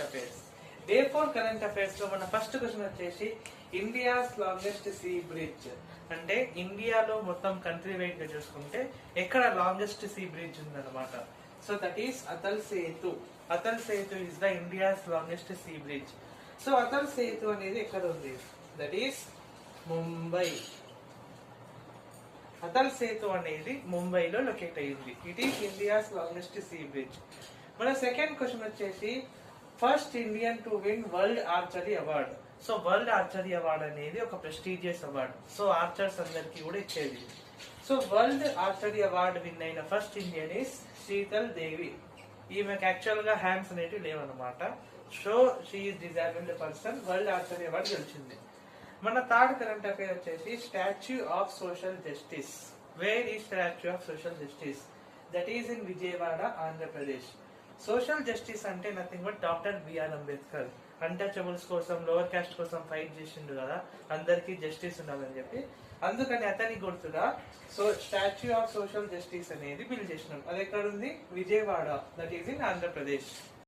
Affairs. Day 4 current affairs లో మన first question వచ్చేసి ఇండియాస్ లాంగెస్ట్ సీ బ్రిడ్జ్ అంటే ఇండియాలో మొత్తం కంట్రీ వైడ్ గా చూసుకుంటే ఎక్కడ లాంగెస్ట్ సీ బ్రిడ్జ్ ఉందన్నమాట. So that is Atal Setu. Atal Setu is the India's longest see bridge. So Atal Setu అనేది ఎక్కడ ఉంది? That is Mumbai. అతల్ సేతు అనేది ముంబైలో లొకేట్ అయ్యింది. It is India's longest see bridge. మన సెకండ్ క్వశ్చన్ వచ్చేసి first Indian to win world archery award. So world archery award అనేది ఒక ప్రెస్టీజియస్ అవార్డ్. సో ఆర్చర్స్ అందరికి కూడా ఇచ్చేది. So world archery award win అయిన first Indian is Sheetal Devi. ఈమెకి actual గా హ్యాండ్స్ అనేటివి లేవన్నమాట. So she is disabled person. World archery award గెలిచింది. మన థర్డ్ కరెంట్ అఫైర్ వచ్చేసి statue of social justice. Where ఈ statue of social justice? That is in Vijayawada, Andhra Pradesh. Social justice అంటే nothing but doctor BR Ambedkar. Untouchables కోసం, lower caste కోసం fight చేసిండు కదా, అందరికీ జస్టిస్ ఉండాలని చెప్పి. అందుకని అతని గుర్తుగా స్టాచ్యూ ఆఫ్ సోషల్ జస్టిస్ అనేది బిల్డ్ చేసినాం. అది ఎక్కడ ఉంది? Vijayawada. That is in Andhra Pradesh.